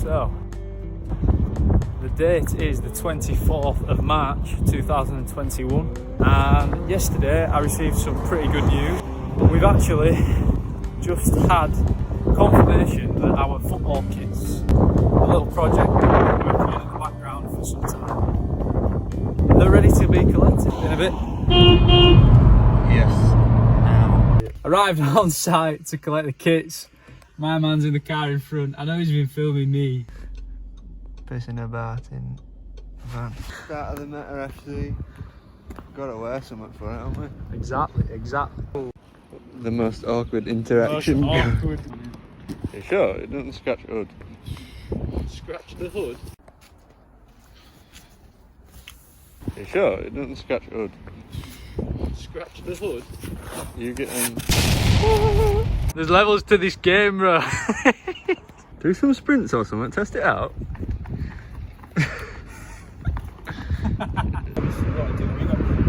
So, the date is the 24th of March 2021, and yesterday I received some pretty good news. We've actually just had confirmation that our football kits, a little project that we've been working on in the background for some time, they're ready to be collected in a bit. Yes. Arrived on site to collect the kits. My man's in the car in front. I know he's been filming me. Pissing about in the van. Start of the Meta FC. Gotta wear something for it, haven't we? Exactly. The most awkward interaction. Most awkward. You sure? It doesn't scratch hood. Scratch the hood. You sure? It doesn't scratch hood. Scratch the hood. You get in. There's levels to this game, bro. Do some sprints or something, test it out. We've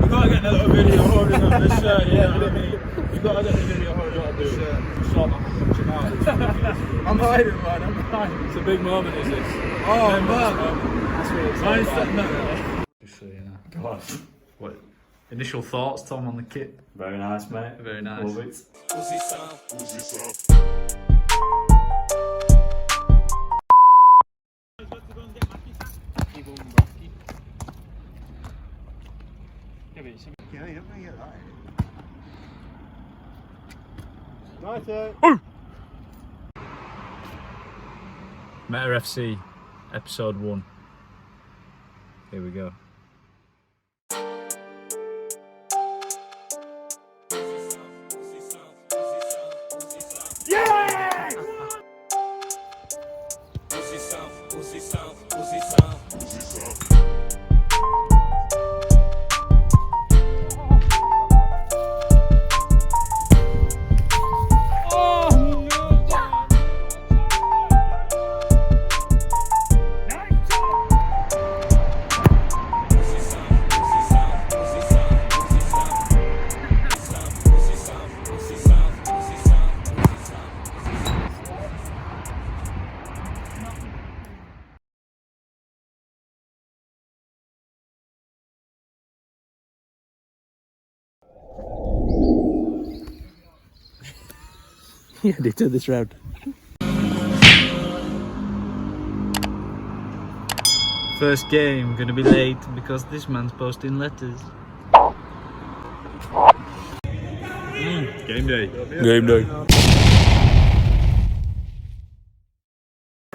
got to get a little video holding on this shirt, yeah, I mean, we've got to get the video holding on this shirt. Stop, I'm hiding, man, I'm hiding. It's a big moment, is this? Oh, man. That's what it's like. Just so you know. Go on. What? Initial thoughts, Tom, on the kit? Very nice, mate. Very nice. Love it. Meta FC, episode 1. Here we go. Yeah, they turn this round. First game gonna be late because this man's posting letters. Game day. Game day.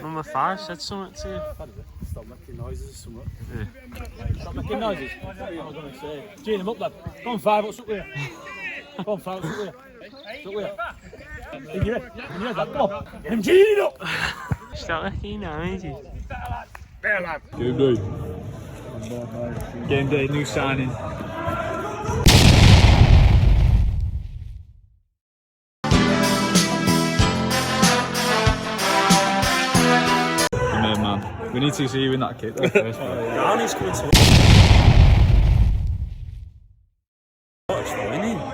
Number 5 said something to you. Stop making noises or something. Yeah. Stop making noises. What am I gonna say? Gene him up, lad. Go on, 5, what's up with you? Go on, 5, what's up with you? What's up with you? In your head, lad, go on. Get him Gene up! Stop making noises. There, lad. Game day. Game day, new signing. Come here, man. We need to see you in that kit though first. Downey's coming to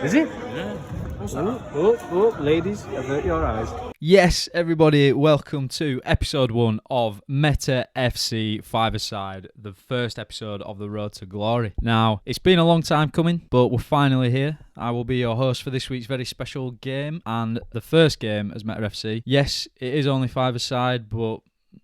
Is it? Yeah. Oh, ladies, avert your eyes. Yes, everybody, welcome to episode 1 of Meta FC 5-a-side, the first episode of the Road to Glory. Now, it's been a long time coming, but we're finally here. I will be your host for this week's very special game, and the first game as Meta FC. Yes, it is only 5-a-side, but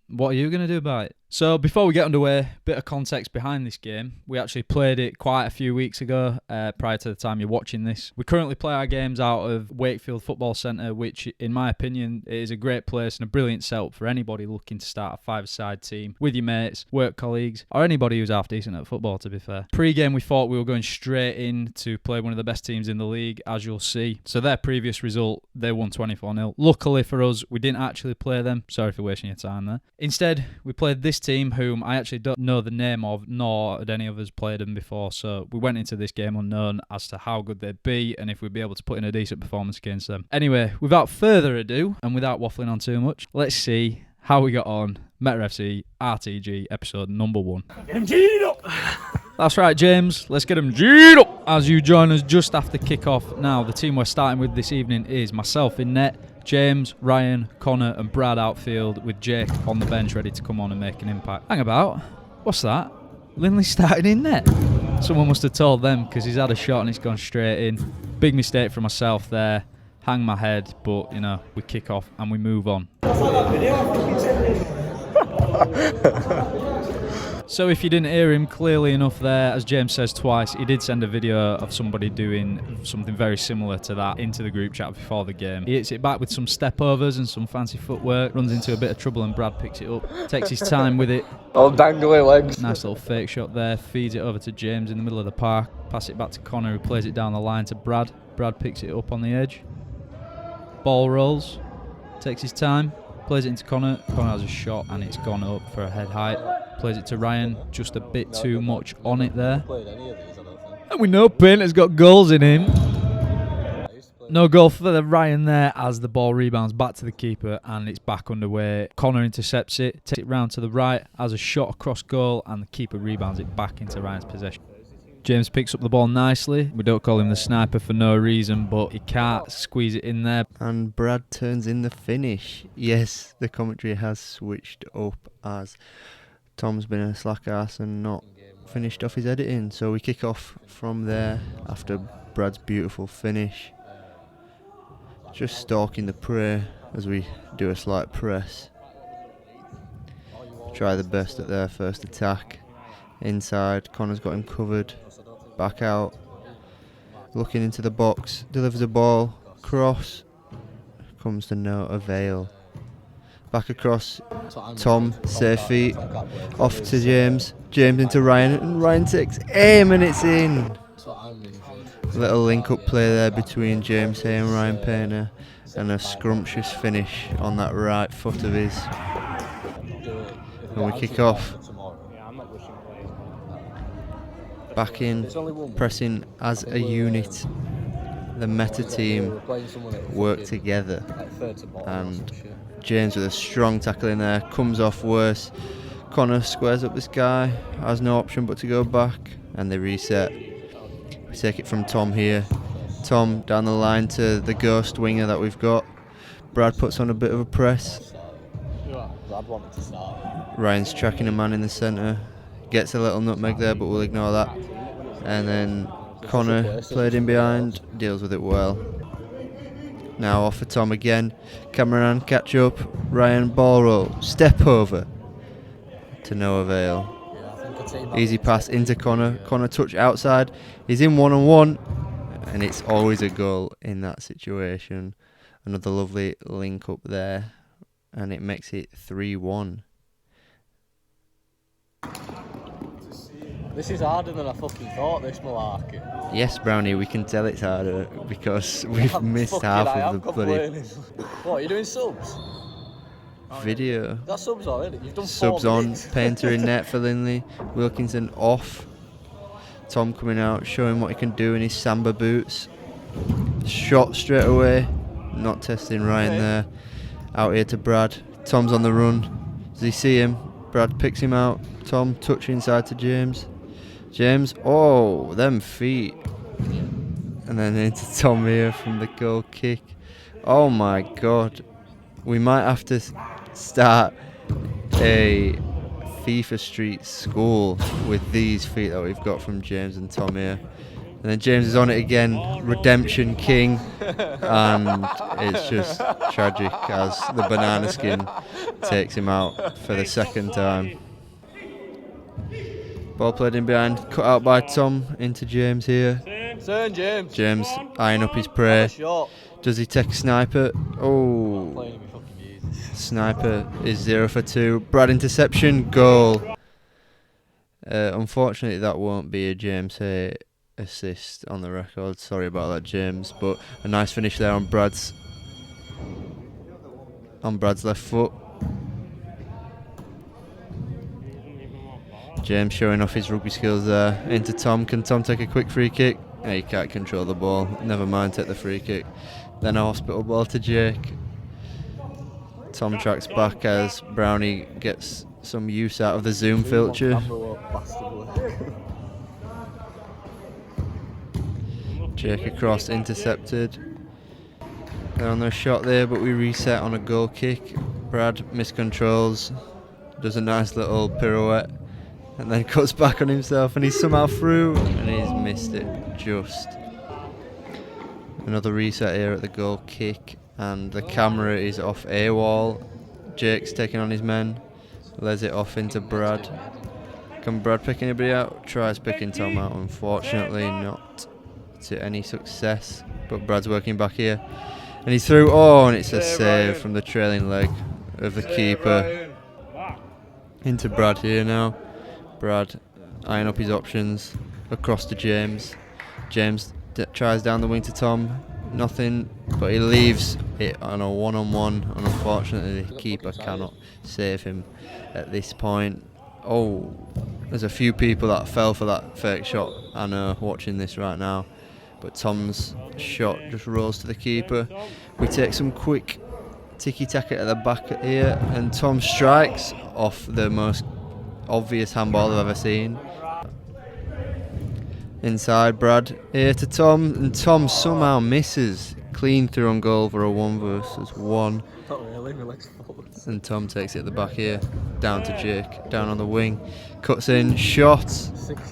what are you going to do about it? So before we get underway, a bit of context behind this game. We actually played it quite a few weeks ago, prior to the time you're watching this. We currently play our games out of Wakefield Football Centre, which in my opinion is a great place and a brilliant setup for anybody looking to start a 5-a-side team with your mates, work colleagues, or anybody who's half decent at football, to be fair. Pre-game we thought we were going straight in to play one of the best teams in the league, as you'll see. So their previous result, they won 24-0. Luckily for us, we didn't actually play them. Sorry for wasting your time there. Instead, we played this team whom I actually don't know the name of, nor had any of us played them before, so we went into this game unknown as to how good they'd be and if we'd be able to put in a decent performance against them. Anyway, without further ado, and without waffling on too much, let's see how we got on. Meta FC RTG episode number 1. Get him G'd up! That's right, James. Let's get him G'd up as you join us just after kick-off. Now, the team we're starting with this evening is myself in net, James, Ryan, Connor and Brad outfield, with Jake on the bench ready to come on and make an impact. Hang about. What's that? Lindley started in net. Someone must have told them because he's had a shot and it's gone straight in. Big mistake for myself there. Hang my head, but, you know, we kick off and we move on. So if you didn't hear him clearly enough there, as James says twice, he did send a video of somebody doing something very similar to that into the group chat before the game. He hits it back with some step overs and some fancy footwork, runs into a bit of trouble and Brad picks it up, takes his time with it. Oh, dangly legs. Nice little fake shot there, feeds it over to James in the middle of the park, pass it back to Connor who plays it down the line to Brad. Brad picks it up on the edge. Ball rolls, takes his time, plays it into Connor. Connor has a shot and it's gone up for a head height. Plays it to Ryan, just a bit too much on it there. And we know Painter's got goals in him. No goal for the Ryan there as the ball rebounds back to the keeper and it's back underway. Connor intercepts it, takes it round to the right, has a shot across goal and the keeper rebounds it back into Ryan's possession. James picks up the ball nicely. We don't call him the sniper for no reason, but he can't squeeze it in there. And Brad turns in the finish. Yes, the commentary has switched up as Tom's been a slack ass and not finished off his editing. So we kick off from there after Brad's beautiful finish. Just stalking the prey as we do a slight press. Try the best at their first attack. Inside, Connor's got him covered. Back out. Looking into the box. Delivers a ball. Cross. Comes to no avail. Back across. Tom, safe feet. Off to James. James into Ryan. And Ryan takes aim and it's in. Little link-up play there between James Hay and Ryan Painter. And a scrumptious finish on that right foot of his. And we kick off. Back in, pressing as a unit. The meta team work together. And James with a strong tackle in there, comes off worse. Connor squares up this guy, has no option but to go back, and they reset. We take it from Tom here. Tom down the line to the ghost winger that we've got. Brad puts on a bit of a press. Ryan's tracking a man in the centre. Gets a little nutmeg there, but we'll ignore that. And then Connor played in behind, deals with it well. Now off for Tom again. Cameron catch up. Ryan ball roll. Step over. To no avail. Easy pass into Connor. Connor touch outside. He's in one-on-one. And it's always a goal in that situation. Another lovely link up there. And it makes it 3-1. This is harder than I fucking thought, this malarkey. Yes, Brownie, we can tell it's harder because we've missed half of the bloody What, are you doing subs? video. That's subs already. You've done Subs 4 on, minutes. Painter in net for Lindley, Wilkinson off. Tom coming out, showing what he can do in his Samba boots. Shot straight away, not testing Ryan there. Out here to Brad. Tom's on the run. Does he see him? Brad picks him out. Tom touch inside to James. James, oh, them feet. And then into Tom here from the goal kick. Oh my god. We might have to start a FIFA Street school with these feet that we've got from James and Tom here. And then James is on it again, Redemption King, and it's just tragic as the banana skin takes him out for the second time. Ball played in behind, cut out by Tom into James here. Turn, James. James eyeing up his prey. Does he take a sniper? Oh, sniper is 0 for 2. Brad interception, goal. Unfortunately, that won't be a James Hay assist on the record. Sorry about that, James, but a nice finish there on Brad's left foot. James showing off his rugby skills there. Into Tom. Can Tom take a quick free kick? He can't control the ball. Never mind, take the free kick. Then a hospital ball to Jake. Tom tracks back as Brownie gets some use out of the zoom filter. Jake across, intercepted. They're on their shot there, but we reset on a goal kick. Brad miscontrols, does a nice little pirouette, and then cuts back on himself, and he's somehow through, and he's missed it just. Another reset here at the goal kick, and the camera is off AWOL. Jake's taking on his men, lays it off into Brad. Can Brad pick anybody out? Tries picking Tom out, unfortunately not to any success, but Brad's working back here. And he's through, oh, and it's a save from the trailing leg of the keeper. Into Brad here now. Brad eyeing up his options, across to James. James tries down the wing to Tom, nothing, but he leaves it on a one-on-one, and unfortunately the keeper cannot save him at this point. Oh, there's a few people that fell for that fake shot, I know, watching this right now. But Tom's shot just rolls to the keeper. We take some quick tiki-taka at the back here, and Tom strikes off the most obvious handball I've ever seen. Inside, Brad here to Tom, and Tom somehow misses. Clean through on goal for a 1 versus 1. Not really, my legs forward. And Tom takes it at the back here, down to Jake, down on the wing. Cuts in, shot.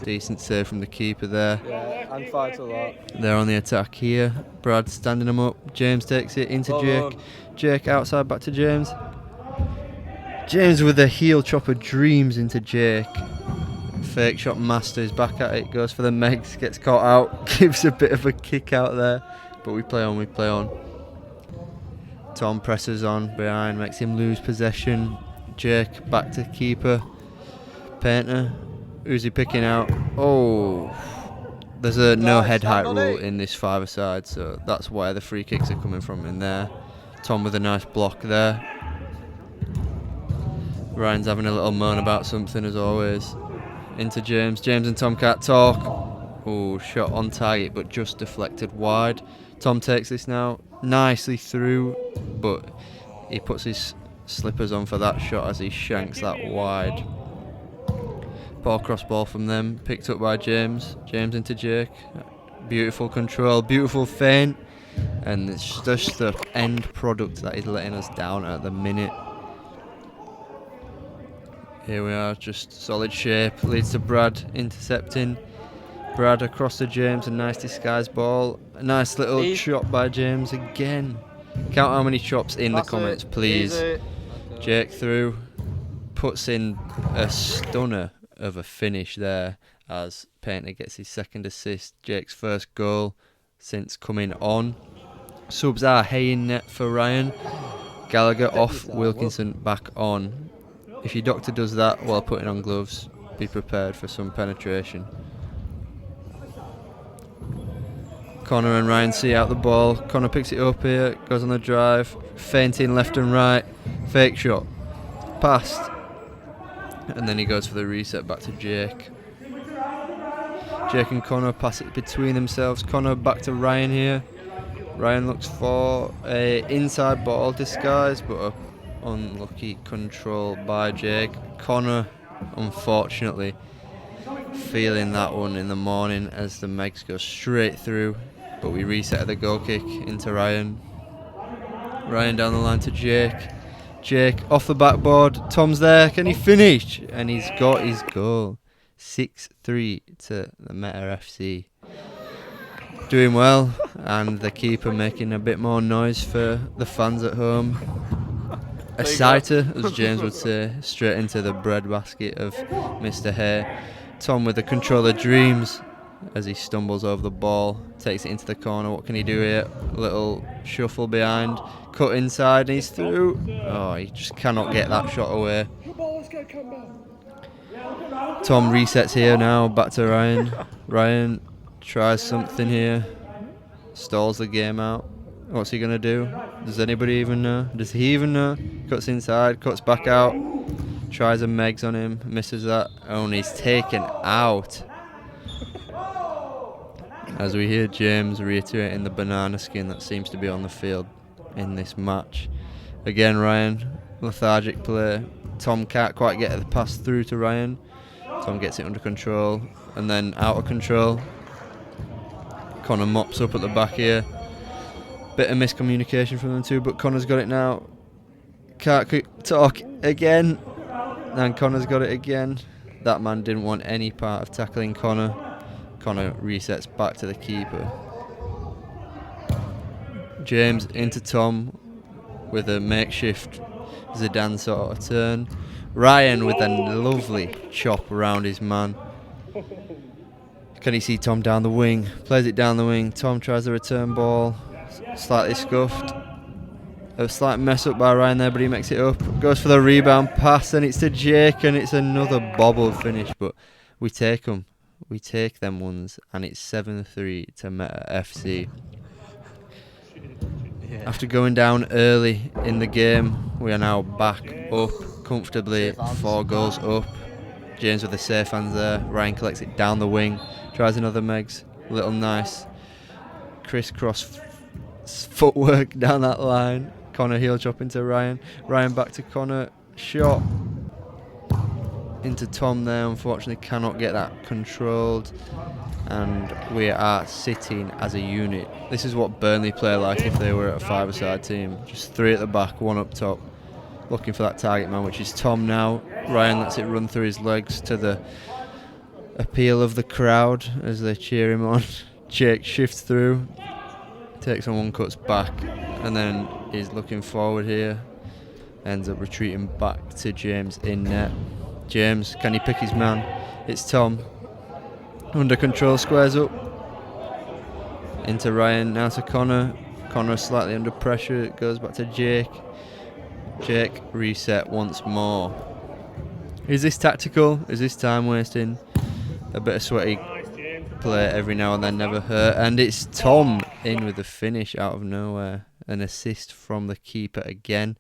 Decent save from the keeper there. Yeah, and 5 to that. They're on the attack here. Brad standing them up. James takes it into Jake. Jake outside, back to James. James with a heel chopper dreams into Jake. Fake shot master is back at it. Goes for the Megs. Gets caught out. Gives a bit of a kick out there. But we play on, we play on. Tom presses on behind. Makes him lose possession. Jake back to keeper. Painter. Who's he picking out? Oh. There's a no head height rule in this five-a-side, so that's where the free kicks are coming from in there. Tom with a nice block there. Ryan's having a little moan about something as always. Into James. James and Tom can't talk. Oh, shot on target but just deflected wide. Tom takes this now. Nicely through, but he puts his slippers on for that shot as he shanks that wide. Ball cross ball from them, picked up by James. James into Jake. Beautiful control, beautiful feint. And it's just the end product that is letting us down at the minute. Here we are, just solid shape. Leads to Brad intercepting. Brad across to James, a nice disguise ball. A nice little chop by James again. Count how many chops in the comments, please. Jake through. Puts in a stunner of a finish there as Painter gets his second assist. Jake's first goal since coming on. Subs are Hay in net for Ryan. Gallagher off, Wilkinson back on. If your doctor does that while putting on gloves, be prepared for some penetration. Connor and Ryan see out the ball. Connor picks it up here, goes on the drive, feinting left and right, fake shot, passed. And then he goes for the reset back to Jake. Jake and Connor pass it between themselves. Connor back to Ryan here. Ryan looks for a inside ball disguise, but a unlucky control by Jake. Connor, unfortunately, feeling that one in the morning as the Megs go straight through. But we reset the goal kick into Ryan. Ryan down the line to Jake. Jake off the backboard. Tom's there. Can he finish? And he's got his goal. 6-3 to the Meta FC. Doing well, and the keeper making a bit more noise for the fans at home. A sighter, as James would say, straight into the breadbasket of Mr. Hay. Tom with the controller dreams as he stumbles over the ball, takes it into the corner. What can he do here? A little shuffle behind, cut inside, and he's through. Oh, he just cannot get that shot away. Tom resets here now, back to Ryan. Ryan tries something here, stalls the game out. What's he going to do? Does anybody even know? Does he even know? Cuts inside, cuts back out, tries a Megs on him, misses that. Oh, and he's taken out. As we hear James reiterating the banana skin that seems to be on the field in this match. Again, Ryan, lethargic play. Tom can't quite get the pass through to Ryan. Tom gets it under control and then out of control. Connor mops up at the back here. Bit of miscommunication from them two, but Connor's got it now. Can't talk again. And Connor's got it again. That man didn't want any part of tackling Connor. Connor resets back to the keeper. James into Tom with a makeshift Zidane sort of turn. Ryan with a lovely chop around his man. Can he see Tom down the wing? Plays it down the wing. Tom tries the return ball. Slightly scuffed. A slight mess up by Ryan there, but he makes it up. Goes for the rebound pass, and it's to Jake, and it's another bobble finish. But we take them. We take them ones, and it's 7-3 to Meta FC. After going down early in the game, we are now back up comfortably, 4 goals up. James with the safe hands there. Ryan collects it down the wing, tries another Megs. Little nice crisscross footwork down that line. Connor heel chop into Ryan. Ryan back to Connor. Shot into Tom there. Unfortunately cannot get that controlled. And we are sitting as a unit. This is what Burnley play like if they were at a 5-a-side team. Just 3 at the back, 1 up top. Looking for that target man, which is Tom now. Ryan lets it run through his legs to the appeal of the crowd as they cheer him on. Jake shifts through. Takes on 1, cuts back, and then is looking forward here. Ends up retreating back to James in net. James, can he pick his man? It's Tom. Under control, squares up. Into Ryan, now to Connor. Connor slightly under pressure, it goes back to Jake. Jake reset once more. Is this tactical? Is this time wasting? A bit of sweaty play every now and then never hurt, and it's Tom in with the finish out of nowhere. An assist from the keeper again,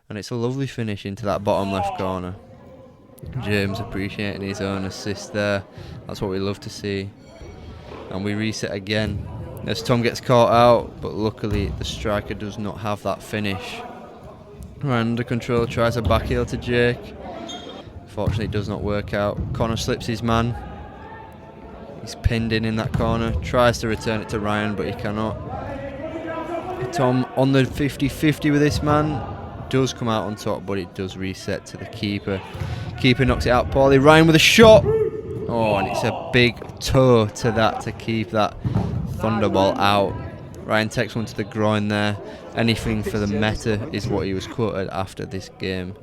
and it's a lovely finish into that bottom left corner. James appreciating his own assist there. That's what we love to see. And we reset again as Tom gets caught out, but luckily the striker does not have that finish. Ryan under control, tries a back heel to Jake. Fortunately it does not work out. Connor slips his man. He's pinned in that corner, tries to return it to Ryan, but he cannot. Tom on the 50-50 with this man, does come out on top, but it does reset to the keeper. Keeper knocks it out poorly. Ryan with a shot. Oh, and it's a big toe to that to keep that thunderball out. Ryan takes one to the groin there. Anything for the meta is what he was quoted after this game,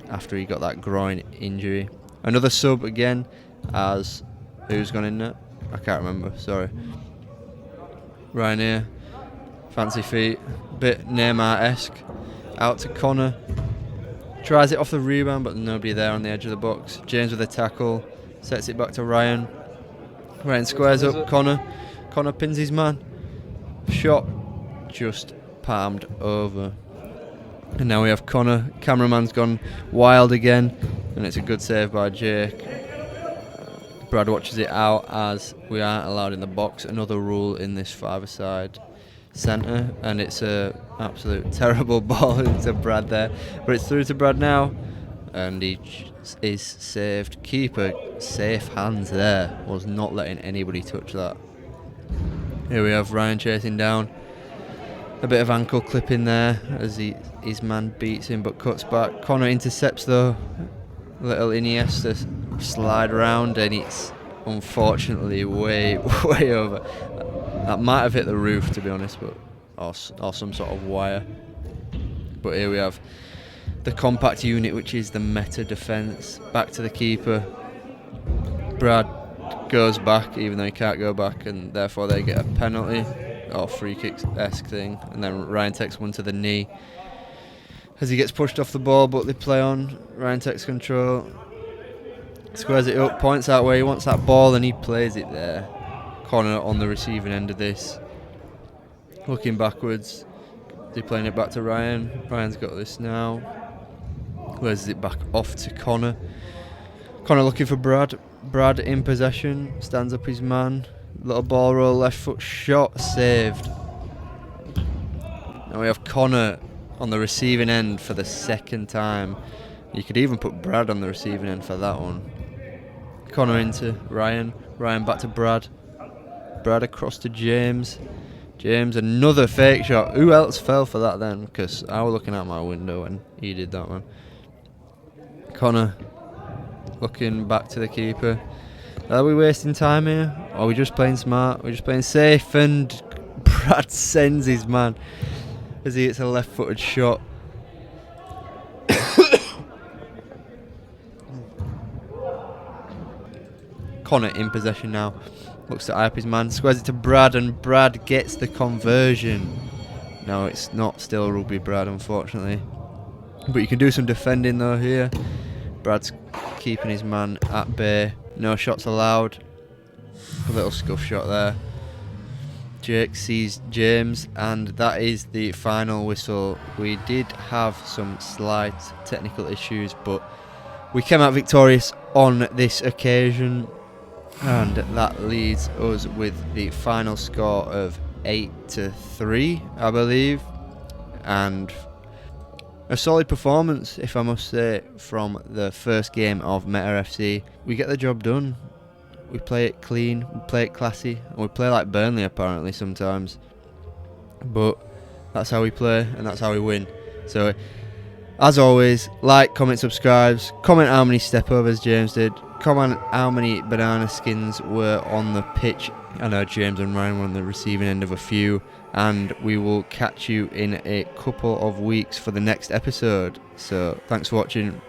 after he got that groin injury. Another sub again, as who's gone in there? I can't remember, sorry. Ryan here, fancy feet, bit Neymar-esque. Out to Connor, tries it off the rebound, but nobody there on the edge of the box. James with a tackle, sets it back to Ryan. Ryan squares up Connor. Connor pins his man. Shot just palmed over. And now we have Connor. Cameraman's gone wild again, and it's a good save by Jake. Brad watches it out as we aren't allowed in the box. Another rule in this 5-a-side centre, and it's a absolute terrible ball into Brad there, but it's through to Brad now, and he is saved. Keeper safe hands there, was not letting anybody touch that. Here we have Ryan chasing down, a bit of ankle clipping there as his man beats him but cuts back. Connor intercepts though, little Iniesta slide round, and it's unfortunately way over. That might have hit the roof, to be honest, but or some sort of wire. But here we have the compact unit, which is the meta defence. Back to the keeper. Brad goes back, even though he can't go back, and therefore they get a penalty or free kick-esque thing. And then Ryan takes one to the knee as he gets pushed off the ball, but they play on. Ryan takes control, squares it up, points out where he wants that ball, and he plays it there. Connor on the receiving end of this, looking backwards. They're playing it back to Ryan. Ryan's got this now. Plays it back off to Connor. Connor looking for Brad. Brad in possession, stands up his man. Little ball roll, left foot shot, saved. Now we have Connor on the receiving end for the second time. You could even put Brad on the receiving end for that one. Connor into Ryan. Ryan back to Brad. Brad across to James. James, another fake shot. Who else fell for that then? Because I was looking out my window and he did that one. Connor looking back to the keeper. Are we wasting time here? Or are we just playing smart? We're just playing safe, and Brad sends his man as he hits a left-footed shot. Connor in possession now. Looks to eye up his man, squares it to Brad, and Brad gets the conversion. No, it's not still rugby Brad, unfortunately. But you can do some defending though here. Brad's keeping his man at bay. No shots allowed. A little scuff shot there. Jake sees James, and that is the final whistle. We did have some slight technical issues, but we came out victorious on this occasion. And that leaves us with the final score of 8-3, I believe. And a solid performance, if I must say, from the first game of Meta FC. We get the job done. We play it clean, we play it classy, and we play like Burnley apparently sometimes. But that's how we play, and that's how we win. So, as always, like, comment, subscribe. Comment how many step-overs James did. Comment how many banana skins were on the pitch. I know James and Ryan were on the receiving end of a few. And we will catch you in a couple of weeks for the next episode. So, thanks for watching.